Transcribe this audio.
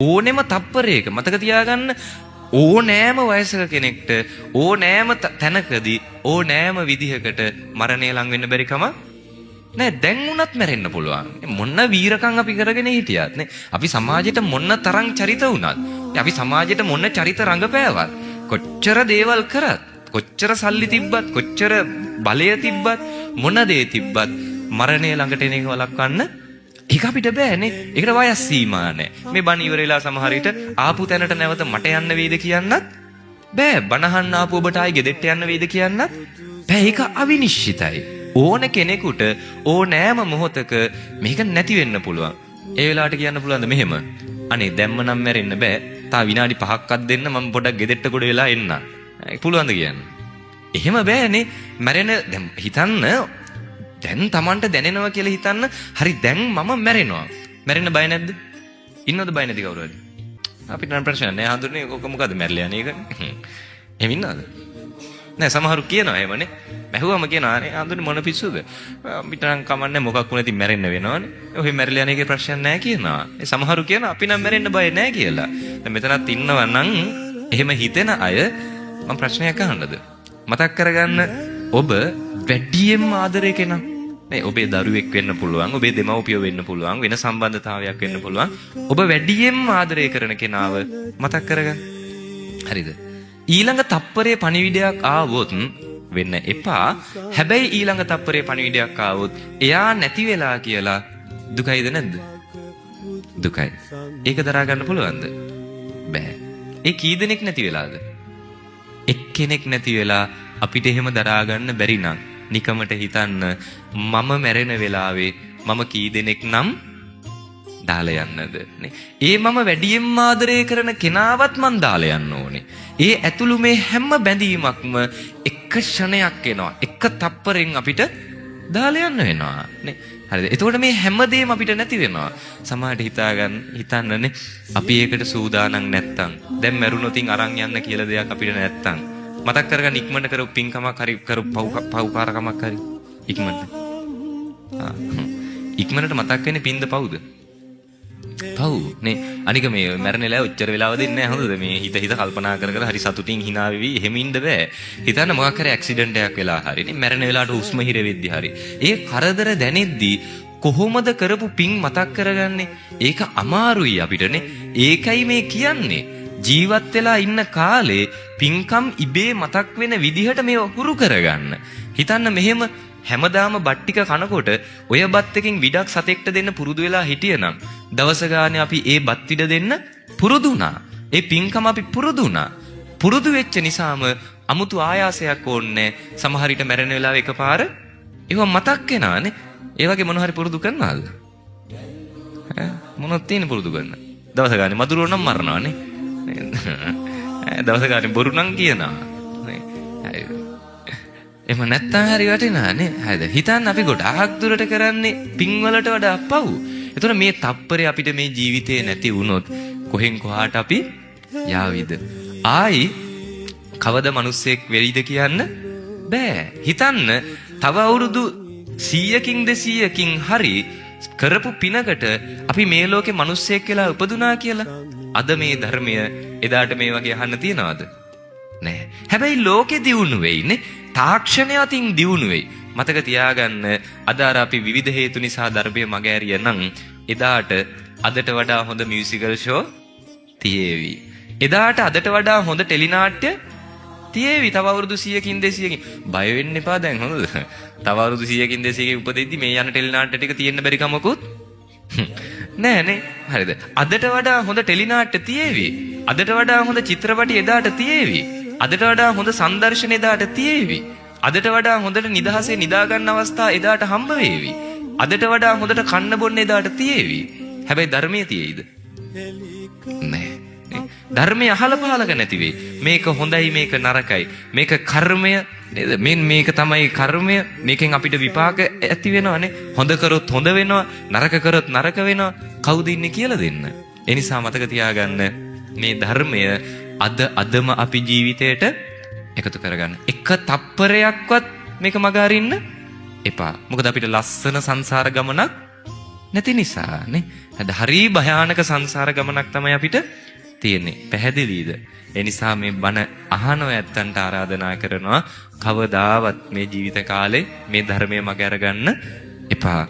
ඕනෙම තප්පරයක මතක තියාගන්න ඕනෑම වයසක කෙනෙක්ට ඕනෑම තැනකදී ඕනෑම විදිහකට මරණය ලඟ වෙන්න බැරි කම නෑ. දැන් උනත් මැරෙන්න පුළුවන්. මොන වීරකම් අපි කරගෙන හිටියත් නේ. අපි සමාජයට මොන තරම් චරිත වුණත්, අපි සමාජයට මොන චරිත රඟපෑවත්, කොච්චර දේවල් කරත්, කොච්චර සල්ලි තිබ්බත්, කොච්චර බලය තිබ්බත්, මොන දේ තිබ්බත් මරණය ළඟට එන එක වළක්වන්න ඒක අපිට බෑනේ. ඒකට වයස් සීමා නැහැ. මේ බණ ඉවරලා සමහර විට ආපු තැනට නැවත මට යන්න වේද කියන්නත් බෑ. බණහන්න ආපු ඔබට ආයි ගෙදෙට්ට යන්න වේද කියන්නත් බෑ. ඒක අවිනිශ්චිතයි. ඕන කෙනෙකුට ඕනෑම මොහොතක මේක නැති වෙන්න පුළුවන්. ඒ වෙලාවට කියන්න පුළුවන්ද මෙහෙම? අනේ දැම්ම නම් මැරෙන්න බෑ. තා විනාඩි 5ක්වත් දෙන්න මම පොඩක් ගෙදෙට්ට කොට වෙලා එන්න. පුළුවන්ද කියන්න? එහෙම බෑනේ. මැරෙන දැන් හිතන්න දැන් Tamanට දැනෙනවා කියලා හිතන්න. හරි දැන් මම මැරෙනවා. මැරෙන්න බය නැද්ද? ඉන්නවද බය නැති කවුරු හරි? අපිට නම් ප්‍රශ්න නෑ. හඳුන්නේ ඔක මොකද මැරලා යන්නේ ඒක? එහෙම ඉන්නවද? නෑ සමහරු කියනවා එහෙමනේ. මැහුවම කියනවා නේ හඳුන්නේ මොන පිස්සුද? අපිට නම් කමන්නේ මොකක් වුණත් ඉතින් මැරෙන්න වෙනවනේ. ඔහේ මැරලා යන එකේ ප්‍රශ්න නෑ කියනවා. ඒ සමහරු කියනවා අපි නම් මැරෙන්න බය නෑ කියලා. දැන් මෙතනත් ඉන්නවා නම් එහෙම හිතෙන අය මම ප්‍රශ්නයක් අහන්නද? මතක් කරගන්න ඔබ වැඩියෙන්ම ආදරේ කෙනා නේ. ඔබේ දරුවෙක් වෙන්න පුළුවන්, ඔබේ දෙමව්පියෝ වෙන්න පුළුවන්, වෙන සම්බන්ධතාවයක් වෙන්න පුළුවන්. ඔබ වැඩියෙන්ම ආදරය කරන කෙනාව මතක් කරගන්න. හරිද? ඊළඟ තප්පරේ පණිවිඩයක් ආවොත් වෙන්න එපා. හැබැයි ඊළඟ තප්පරේ පණිවිඩයක් ආවොත් එයා නැති වෙලා කියලා දුකයිද නැද්ද? දුකයි. ඒක දරා ගන්න පුළුවන්ද? බෑ. ඒ කී දෙනෙක් නැති වෙලාද? එක්කෙනෙක් නැති වෙලා අපිට එහෙම දරා ගන්න බැරි නම් නිකමට හිතන්න මම මැරෙන වෙලාවේ මම කී දෙනෙක් නම් දාලා යන්නද නේ. ඒ මම වැඩියෙන්ම ආදරය කරන කෙනාවත් මං දාලා යන්න ඕනේ. ඒ ඇතුළු මේ හැම බැඳීමක්ම එක ක්ෂණයක් එනවා. එක තප්පරෙන් අපිට දාලා යන්න වෙනවා නේ. හරිද? එතකොට මේ හැමදේම අපිට නැති වෙනවා. සමහරට හිතන්නනේ අපි ඒකට සූදානම් නැත්තම් දැන් මැරුණොතින් අරන් යන්න කියලා දෙයක් අපිට නැත්තම් මතක් කරගන්න ඉක්මනට කරපු පින්කමක් හරි කරපු පව්කාරකමක් හරි ඉක්මනට. ඉක්මනට මතක් වෙන්නේ පින්ද පව්ද? පව් නේ. අනික මේ මැරෙන වෙලාව උච්චර වෙලාව දෙන්නේ නැහැ හොඳද? මේ හිත කල්පනා කර කර හරි සතුටින් hina වෙවි එහෙම ඉන්න බෑ. හිතන්න මොකක් හරි ඇක්සිඩන්ට් එකක් වෙලා හරි නේ මැරෙන වෙලාවට හුස්ම හිර වෙද්දි හරි. ඒ කරදර දැනෙද්දි කොහොමද කරපු පින් මතක් කරගන්නේ? ඒක අමාරුයි අපිට නේ. ඒකයි මේ කියන්නේ. ජීවත් වෙලා ඉන්න කාලේ පින්කම් ඉබේ මතක් වෙන විදිහට මේව හුරු කරගන්න. හිතන්න මෙහෙම හැමදාම බත් ටික කනකොට ඔය බත් එකෙන් විඩක් සතෙක්ට දෙන්න පුරුදු වෙලා හිටියනම් දවස ගානේ අපි ඒ බත් විඩ දෙන්න පුරුදු වුණා. ඒ පින්කම අපි පුරුදු වුණා. පුරුදු වෙච්ච නිසාම අමුතු ආයාසයක් ඕනේ. සමහර විට මැරෙන වෙලාව එකපාර ඒව මතක් වෙනානේ. ඒ වගේ මොන හරි පුරුදු කරනවාද? මොනවද තියෙන පුරුදු කරන? දවස ගානේ මදුරුව නම් මරනවානේ. දවස ගානේ බොරු නම් කියනවා. නේ. එහෙම නැත්තම් හරි වටිනානේ. හරිද? හිතන්න අපි ගොඩාක් දුරට කරන්නේ පින් වලට වඩා පව්. ඒතර මේ තප්පරේ අපිට මේ ජීවිතේ නැති වුණොත් කොහෙන් කොහාට අපි යාවිද? ආයි කවද මිනිස්සෙක් වෙයිද කියන්න බෑ. හිතන්න තව අවුරුදු 100කින් 200කින් හරි කරපු පිනකට අපි මේ ලෝකේ මිනිස්සෙක් කියලා උපදුනා කියලා. අද මේ ධර්මය එදාට මේ වගේ අහන්න තියනවද? නෑ. හැබැයි ලෝකෙ දියුණු වෙයිනේ. තාක්ෂණය අතින් දියුණු වෙයි. මතක තියාගන්න අද අපි විවිධ හේතු නිසා ධර්මයේ මග ඇරිය නම් එදාට අදට වඩා හොඳ මියුසිකල් ෂෝ තියේවි. එදාට අදට වඩා හොඳ ටෙලිනාට්‍ය තියේවි. තව අවුරුදු 100කින් 200කින් බය වෙන්න එපා දැන් හොඳද? තව අවුරුදු 100කින් 200කින් උපදෙද්දි මේ යන ටෙලිනාට්‍ය ටික තියෙන්න බැරි කමකුත් නෑනේ. හරිද? අදට වඩා හොඳ ටෙලිනාට්‍ය තියේවි. අදට වඩා හොඳ චිත්‍රපටි එදාට තියේවි. අදට වඩා හොඳ සංදර්ශන එදාට තියේවි. අදට වඩා හොඳට නිදහසේ නිදා ගන්න අවස්ථා එදාට හම්බ වේවි. අදට වඩා හොඳට කන්න බොන්න එදාට තියේවි. හැබැයි ධර්මයේ තියේද? නෑ. ධර්මයේ අහල පහලක නැති වෙයි. මේක හොඳයි මේක නරකයි. මේක කර්මය නේද? මේක තමයි කර්මය. මේකෙන් අපිට විපාක ඇති වෙනවනේ. හොඳ කරොත් හොඳ වෙනවා, නරක කරොත් නරක වෙනවා. කවුද ඉන්නේ කියලා දෙන්න. ඒ නිසා මතක තියාගන්න මේ ධර්මය අදම අපි ජීවිතයට එකතු කරගන්න. එක තප්පරයක්වත් මේක මග අරින්න එපා. මොකද අපිට ලස්සන සංසාර ගමනක් නැති නිසානේ. හරි භයානක සංසාර ගමනක් තමයි අපිට තියෙන්නේ. පැහැදිලිද? ඒ නිසා මේ බණ අහනෝ ඇත්තන්ට ආරාධනා කරනවා කවදාවත් මේ ජීවිත කාලේ මේ ධර්මයේ මග අරගන්න එපා.